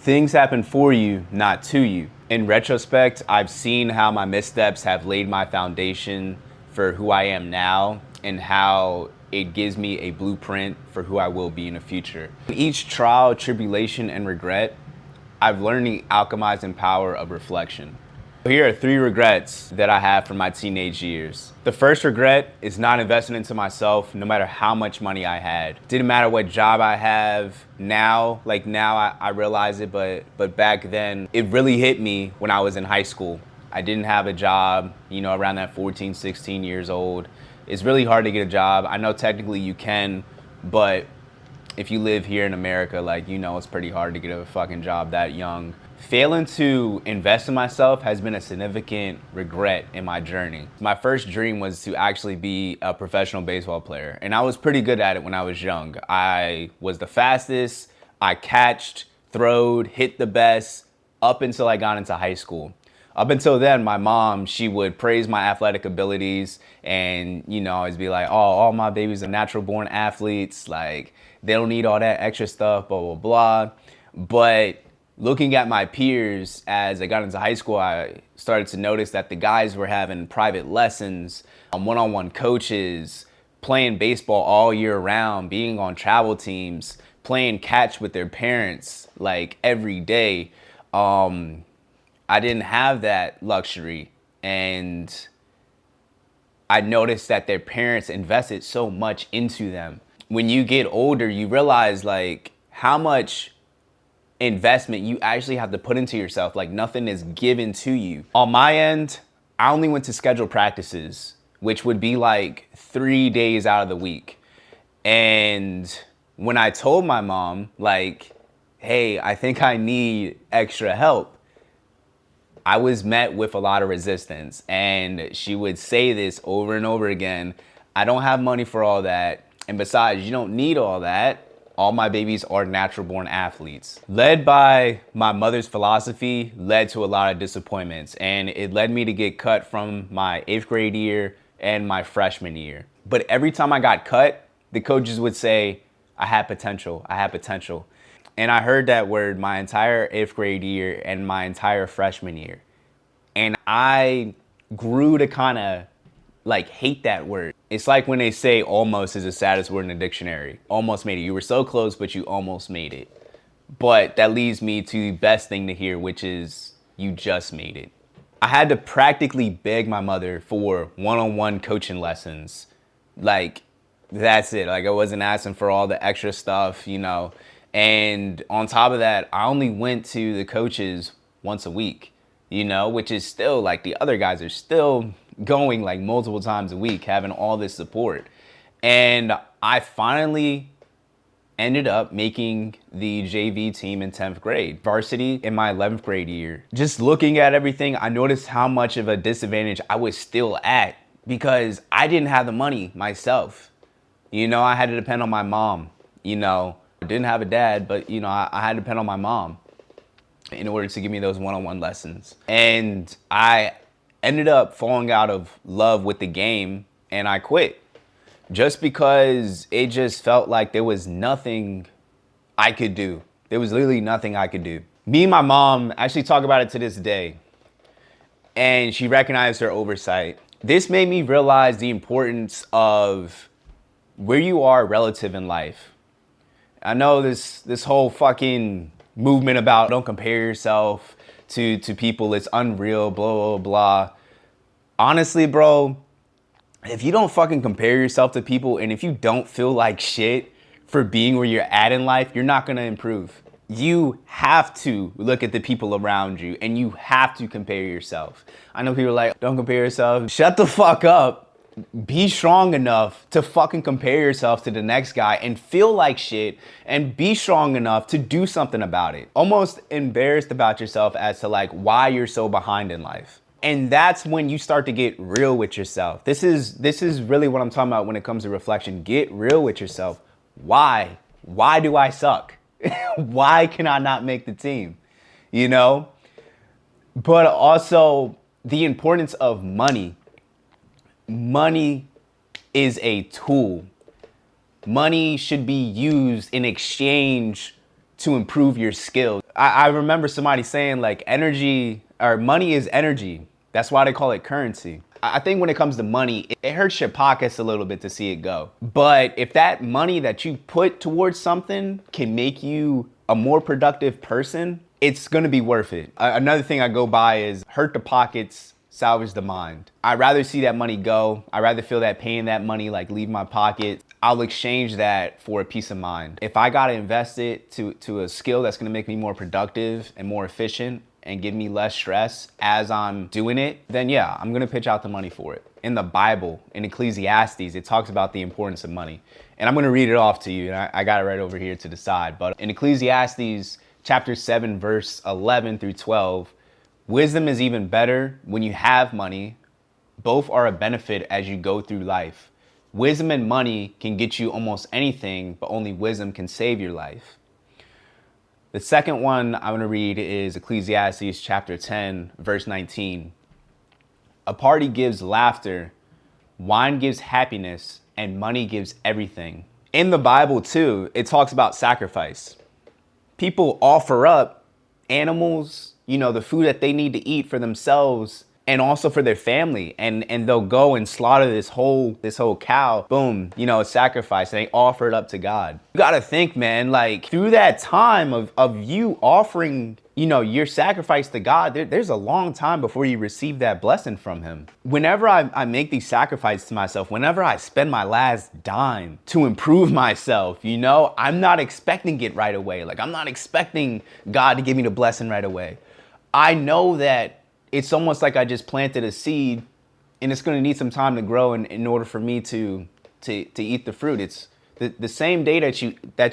Things happen for you, not to you. In retrospect, I've seen how my missteps have laid my foundation for who I am now and how it gives me a blueprint for who I will be in the future. In each trial, tribulation, and regret, I've learned the alchemizing power of reflection. Here are 3 regrets that I have from my teenage years. The first regret is not investing into myself no matter how much money I had. Didn't matter what job I have now, I realize it, but back then it really hit me when I was in high school. I didn't have a job, around that 14, 16 years old. It's really hard to get a job. I know technically you can, but if you live here in America, it's pretty hard to get a fucking job that young. Failing to invest in myself has been a significant regret in my journey. My first dream was to actually be a professional baseball player, and I was pretty good at it when I was young. I was the fastest, I catched, throwed, hit the best up until I got into high school. Up until then, my mom, she would praise my athletic abilities and, always be like, oh, all my babies are natural born athletes. Like, they don't need all that extra stuff, blah, blah, blah. But looking at my peers as I got into high school, I started to notice that the guys were having private lessons, one-on-one coaches, playing baseball all year round, being on travel teams, playing catch with their parents like every day. I didn't have that luxury, and I noticed that their parents invested so much into them. When you get older, you realize how much investment you actually have to put into yourself. Nothing is given to you. On my end, I only went to scheduled practices, which would be 3 days out of the week. And when I told my mom, hey, I think I need extra help, I was met with a lot of resistance. And she would say this over and over again: I don't have money for all that. And besides, you don't need all that. All my babies are natural born athletes. Led by my mother's philosophy led to a lot of disappointments, and it led me to get cut from my 8th grade year and my freshman year. But every time I got cut, the coaches would say, I had potential, I had potential. And I heard that word my entire 8th grade year and my entire freshman year. And I grew to kind of hate that word. It's like when they say almost is the saddest word in the dictionary. Almost made it. You were so close, but you almost made it. But that leads me to the best thing to hear, which is you just made it. I had to practically beg my mother for one-on-one coaching lessons. That's it. I wasn't asking for all the extra stuff, And on top of that, I only went to the coaches once a week, which is still the other guys are still going multiple times a week, having all this support. And I finally ended up making the JV team in 10th grade, varsity in my 11th grade year. Just looking at everything, I noticed how much of a disadvantage I was still at because I didn't have the money myself. I had to depend on my mom. I didn't have a dad, but I had to depend on my mom in order to give me those one-on-one lessons. And I ended up falling out of love with the game, and I quit just because it just felt like there was nothing I could do. There was literally nothing I could do. Me and my mom actually talk about it to this day, and she recognized her oversight. This made me realize the importance of where you are relative in life. I know this whole fucking movement about don't compare yourself to people, it's unreal, blah, blah, blah. Honestly, bro, if you don't fucking compare yourself to people and if you don't feel like shit for being where you're at in life, you're not gonna improve. You have to look at the people around you and you have to compare yourself. I know people are like, don't compare yourself. Shut the fuck up. Be strong enough to fucking compare yourself to the next guy and feel like shit and be strong enough to do something about it. Almost embarrassed about yourself as to why you're so behind in life. And that's when you start to get real with yourself. This is really what I'm talking about when it comes to reflection. Get real with yourself. Why? Why do I suck? Why can I not make the team? But also the importance of money. Money is a tool. Money should be used in exchange to improve your skills. I remember somebody saying like energy or money is energy. That's why they call it currency. I think when it comes to money, it hurts your pockets a little bit to see it go. But if that money that you put towards something can make you a more productive person, it's gonna be worth it. Another thing I go by is hurt the pockets, salvage the mind. I'd rather see that money go. I'd rather feel that paying that money like leave my pocket. I'll exchange that for a peace of mind. If I gotta invest it to a skill that's gonna make me more productive and more efficient and give me less stress as I'm doing it, then yeah, I'm gonna pitch out the money for it. In the Bible, in Ecclesiastes, it talks about the importance of money. And I'm gonna read it off to you, and I got it right over here to the side. But in Ecclesiastes chapter 7, verse 11 through 12, wisdom is even better when you have money. Both are a benefit as you go through life. Wisdom and money can get you almost anything, but only wisdom can save your life. The second one I'm going to read is Ecclesiastes chapter 10, verse 19. A party gives laughter, wine gives happiness, and money gives everything. In the Bible too, it talks about sacrifice. People offer up animals, the food that they need to eat for themselves and also for their family. And they'll go and slaughter this whole cow, boom, a sacrifice, and they offer it up to God. You gotta think, man, like through that time of you offering, your sacrifice to God, there's a long time before you receive that blessing from him. Whenever I make these sacrifices to myself, whenever I spend my last dime to improve myself, I'm not expecting it right away. Like I'm not expecting God to give me the blessing right away. I know that it's almost like I just planted a seed and it's going to need some time to grow in order for me to eat the fruit. It's the same day that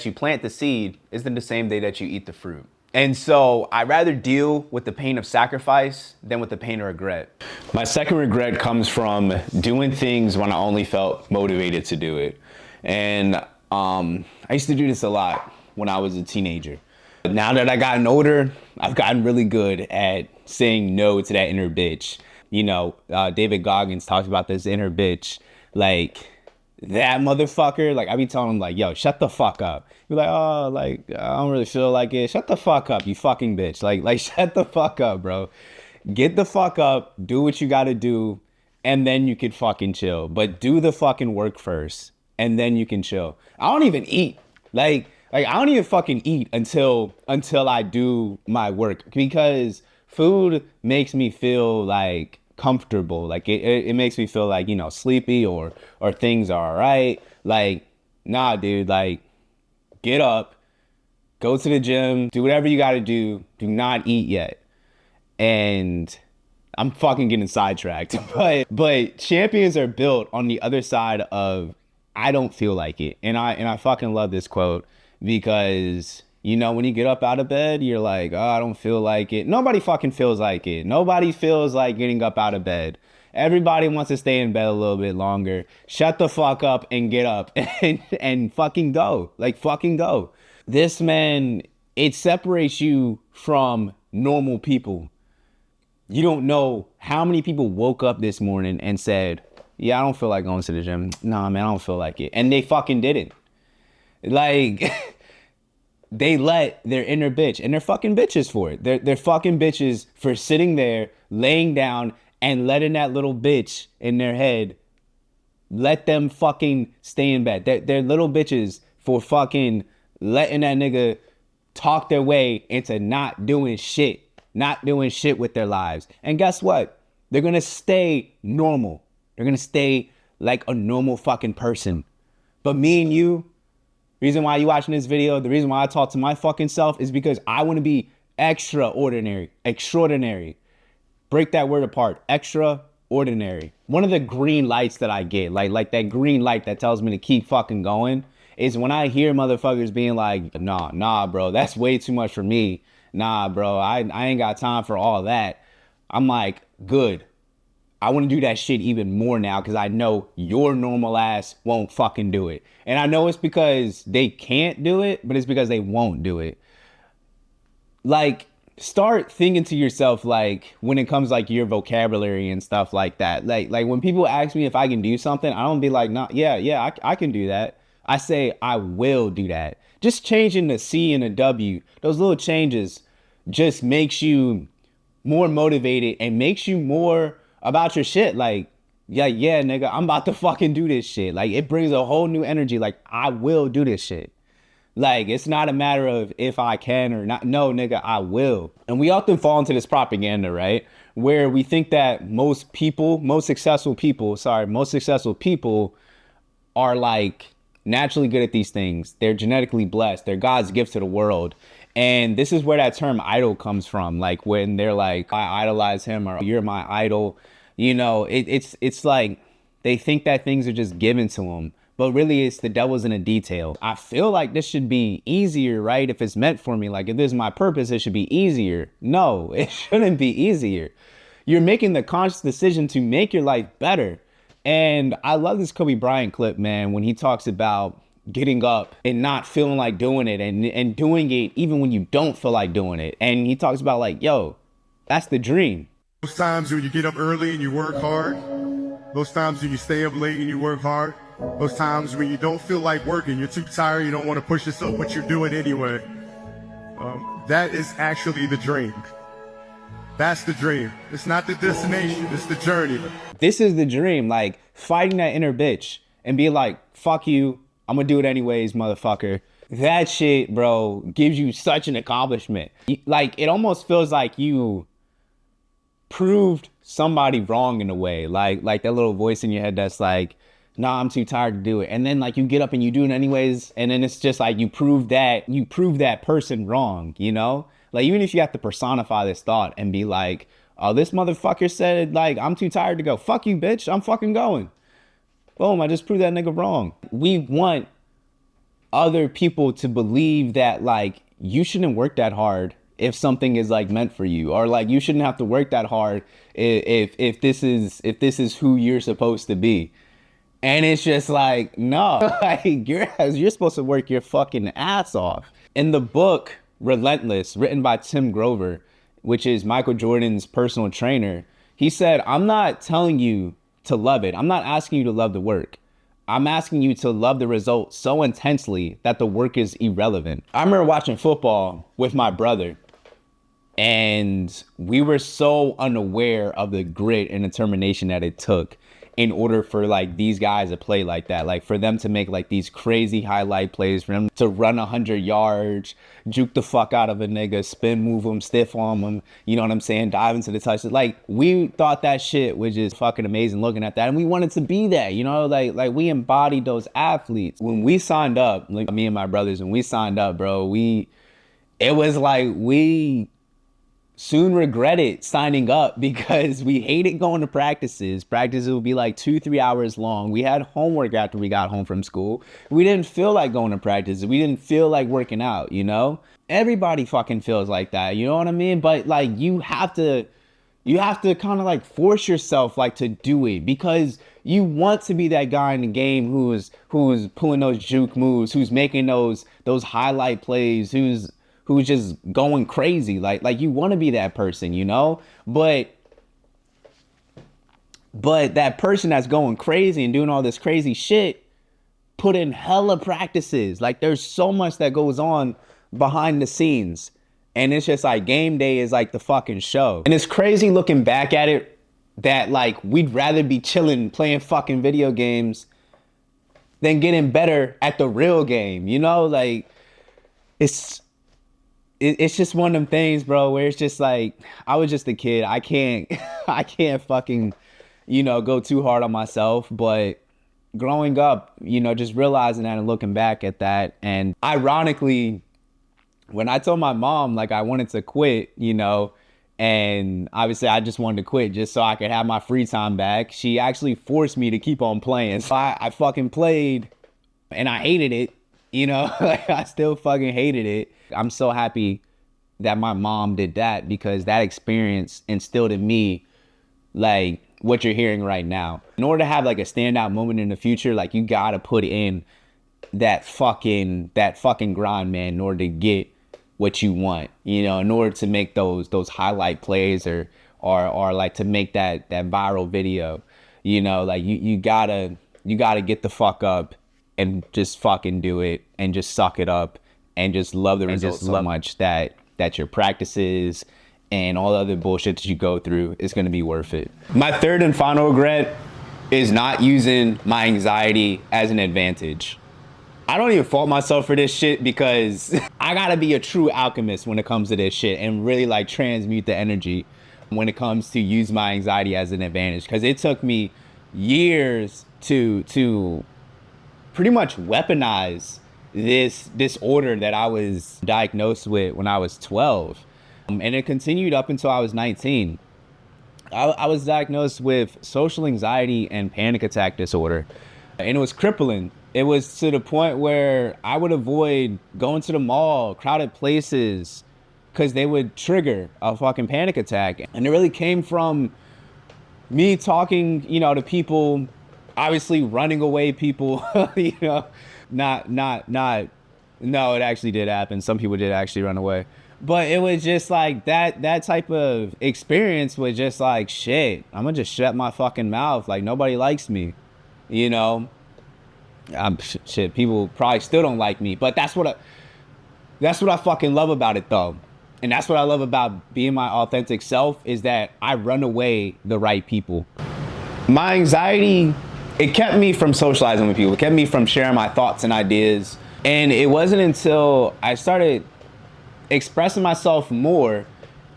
you plant the seed isn't the same day that you eat the fruit. And so I'd rather deal with the pain of sacrifice than with the pain of regret. My second regret comes from doing things when I only felt motivated to do it. And I used to do this a lot when I was a teenager. Now that I've gotten older, I've gotten really good at saying no to that inner bitch. David Goggins talks about this inner bitch. Like, that motherfucker, like, I be telling him, like, yo, shut the fuck up. You're like, oh, like, I don't really feel like it. Shut the fuck up, you fucking bitch. Like, shut the fuck up, bro. Get the fuck up, do what you gotta do, and then you can fucking chill. But do the fucking work first, and then you can chill. I don't even eat. Like I don't even fucking eat until I do my work, because food makes me feel like comfortable. Like it makes me feel like, sleepy or things are all right. Like, nah, dude, like get up, go to the gym, do whatever you got to do. Do not eat yet. And I'm fucking getting sidetracked, but champions are built on the other side of I don't feel like it. And I fucking love this quote. Because, when you get up out of bed, you're like, oh, I don't feel like it. Nobody fucking feels like it. Nobody feels like getting up out of bed. Everybody wants to stay in bed a little bit longer. Shut the fuck up and get up and fucking go. Like, fucking go. This, man, it separates you from normal people. You don't know how many people woke up this morning and said, yeah, I don't feel like going to the gym. Nah, man, I don't feel like it. And they fucking didn't. Like, they let their inner bitch, and they're fucking bitches for it. They're fucking bitches for sitting there, laying down, and letting that little bitch in their head, let them fucking stay in bed. They're little bitches for fucking letting that nigga talk their way into not doing shit with their lives. And guess what? They're gonna stay normal. They're gonna stay like a normal fucking person. But me and you, reason why you watching this video, the reason why I talk to my fucking self is because I want to be extraordinary. Break that word apart. Extraordinary. One of the green lights that I get, like that green light that tells me to keep fucking going, is when I hear motherfuckers being like, nah, bro, that's way too much for me. Nah, bro, I ain't got time for all that. I'm like, good. I want to do that shit even more now because I know your normal ass won't fucking do it. And I know it's because they can't do it, but it's because they won't do it. Like, start thinking to yourself, like, when it comes like your vocabulary and stuff like that. Like when people ask me if I can do something, I don't be like, nah, yeah, I can do that. I say I will do that. Just changing the C and a W, those little changes just makes you more motivated and makes you more about your shit. Like, yeah, nigga, I'm about to fucking do this shit. Like, it brings a whole new energy. Like, I will do this shit. Like, it's not a matter of if I can or not. No, nigga, I will. And we often fall into this propaganda, right? Where we think that most successful people are like naturally good at these things. They're genetically blessed. They're God's gift to the world. And this is where that term idol comes from. Like when they're like, I idolize him or you're my idol. You know, it's like they think that things are just given to them. But really, it's the devil's in the detail. I feel like this should be easier, right? If it's meant for me, like if this is my purpose, it should be easier. No, it shouldn't be easier. You're making the conscious decision to make your life better. And I love this Kobe Bryant clip, man, when he talks about getting up and not feeling like doing it and doing it even when you don't feel like doing it. And he talks about like, yo, that's the dream. Those times when you get up early and you work hard, those times when you stay up late and you work hard, those times when you don't feel like working, you're too tired, you don't want to push yourself, but you're doing it anyway. That is actually the dream. That's the dream. It's not the destination, it's the journey. This is the dream, like fighting that inner bitch and be like, fuck you, I'm gonna do it anyways, motherfucker. That shit, bro, gives you such an accomplishment. Like, it almost feels like you proved somebody wrong in a way. Like that little voice in your head that's like, nah, I'm too tired to do it. And then like you get up and you do it anyways. And then it's just like you prove that person wrong, you know? Like, even if you have to personify this thought and be like, oh, this motherfucker said like, I'm too tired to go. Fuck you, bitch. I'm fucking going. Boom, I just proved that nigga wrong. We want other people to believe that like you shouldn't work that hard if something is like meant for you, or like you shouldn't have to work that hard if this is who you're supposed to be. And it's just like, no, like you're supposed to work your fucking ass off. In the book Relentless, written by Tim Grover, which is Michael Jordan's personal trainer, he said, I'm not telling you to love it. I'm not asking you to love the work. I'm asking you to love the result so intensely that the work is irrelevant. I remember watching football with my brother, and we were so unaware of the grit and determination that it took in order for like these guys to play like that, like for them to make like these crazy highlight plays, for them to run 100 yards, juke the fuck out of a nigga, spin move him, stiff arm him, you know what I'm saying, dive into the touches. Like, we thought that shit was just fucking amazing looking at that, and we wanted to be that, you know, like we embodied those athletes. When we signed up, like me and my brothers, when we signed up, bro, it was like we soon regretted signing up because we hated going to practices. Practices would be like 2-3 hours long. We had homework after we got home from school. We didn't feel like going to practices. We didn't feel like working out, you know? Everybody fucking feels like that, you know what I mean? But like you have to kind of like force yourself like to do it, because you want to be that guy in the game who's pulling those juke moves, who's making those highlight plays, who's just going crazy. Like you want to be that person, you know? But that person that's going crazy and doing all this crazy shit put in hella practices. Like, there's so much that goes on behind the scenes. And it's just like game day is like the fucking show. And it's crazy looking back at it that like we'd rather be chilling playing fucking video games than getting better at the real game, you know? Like, it's just one of them things, bro, where it's just like, I was just a kid. I can't fucking, you know, go too hard on myself. But growing up, you know, just realizing that and looking back at that. And ironically, when I told my mom, like, I wanted to quit, you know, and obviously I just wanted to quit just so I could have my free time back, she actually forced me to keep on playing. So I fucking played and I hated it, you know, like I still fucking hated it. I'm so happy that my mom did that, because that experience instilled in me like what you're hearing right now. In order to have like a standout moment in the future, like you gotta put in that fucking grind, man, in order to get what you want, you know, in order to make those highlight plays or like to make that viral video, you know, like you gotta get the fuck up and just fucking do it and just suck it up and just love the results so much that your practices and all the other bullshit that you go through is going to be worth it. My third and final regret is not using my anxiety as an advantage. I don't even fault myself for this shit because I gotta be a true alchemist when it comes to this shit and really like transmute the energy when it comes to use my anxiety as an advantage. Because it took me years to pretty much weaponize this disorder that I was diagnosed with when I was 12. And it continued up until I was 19. I was diagnosed with social anxiety and panic attack disorder, and it was crippling. It was to the point where I would avoid going to the mall, crowded places, because they would trigger a fucking panic attack. And it really came from me talking, to people, obviously running away people, no, it actually did happen. Some people did actually run away. But it was just like that type of experience was just like, shit, I'm gonna just shut my fucking mouth. Like, nobody likes me, shit, people probably still don't like me, but that's what I fucking love about it though. And that's what I love about being my authentic self, is that I run away the right people. My anxiety, it kept me from socializing with people. It kept me from sharing my thoughts and ideas. And it wasn't until I started expressing myself more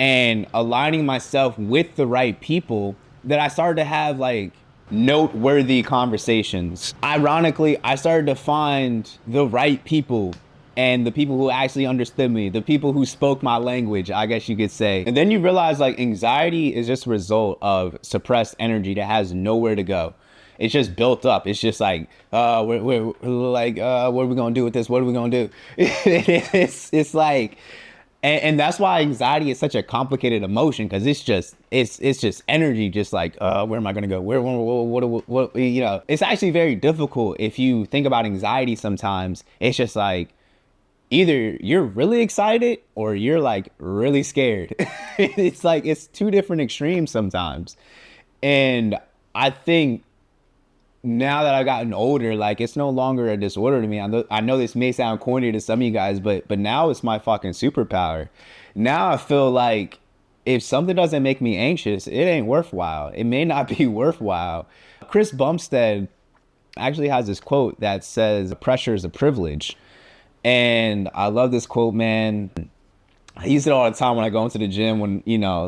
and aligning myself with the right people that I started to have like noteworthy conversations. Ironically, I started to find the right people and the people who actually understood me, the people who spoke my language, I guess you could say. And then you realize like anxiety is just a result of suppressed energy that has nowhere to go. It's just built up. It's just like, we're like, what are we gonna do with this? What are we gonna do? it's like, and that's why anxiety is such a complicated emotion, because it's just energy, just like, where am I gonna go? What? It's actually very difficult if you think about anxiety. Sometimes it's just like, either you're really excited or you're like really scared. It's like, it's two different extremes sometimes. And I think now that I've gotten older, like, it's no longer a disorder to me. I know this may sound corny to some of you guys, but now it's my fucking superpower. Now I feel like if something doesn't make me anxious, it ain't worthwhile. It may not be worthwhile. Chris Bumstead actually has this quote that says, pressure is a privilege. And I love this quote, man. I use it all the time when I go into the gym, when,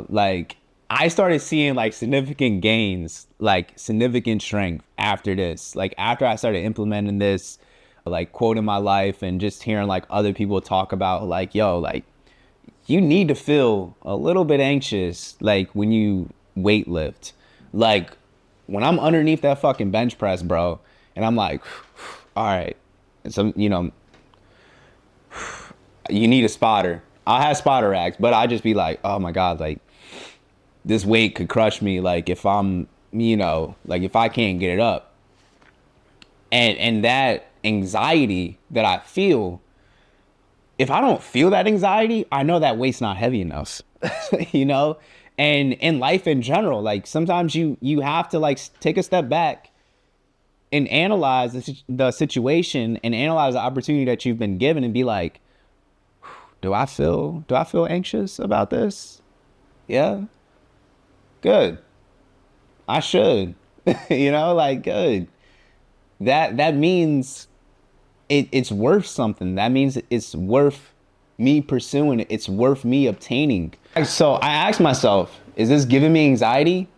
like, I started seeing like significant gains, like significant strength after this. Like, after I started implementing this, like, quote in my life, and just hearing like other people talk about like, yo, like, you need to feel a little bit anxious, like, when you weight lift. Like, when I'm underneath that fucking bench press, bro, and I'm like, all right, and some, you need a spotter. I'll have spotter racks, but I just be like, oh my God, like, this weight could crush me. Like, if I'm, like, if I can't get it up. And that anxiety that I feel, if I don't feel that anxiety, I know that weight's not heavy enough, and in life in general, like, sometimes you have to like take a step back and analyze the situation and analyze the opportunity that you've been given and be like, do I feel anxious about this? Yeah. Good. I should, like, good. That means it's worth something. That means it's worth me pursuing it. It's worth me obtaining. So I asked myself, is this giving me anxiety?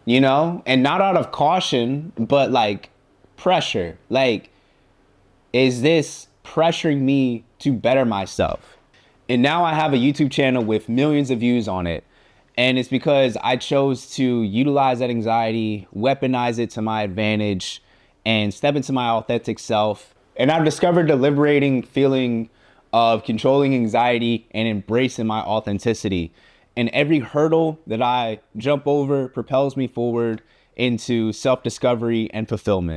And not out of caution, but like pressure. Like, is this pressuring me to better myself? And now I have a YouTube channel with millions of views on it. And it's because I chose to utilize that anxiety, weaponize it to my advantage, and step into my authentic self. And I've discovered the liberating feeling of controlling anxiety and embracing my authenticity. And every hurdle that I jump over propels me forward into self-discovery and fulfillment.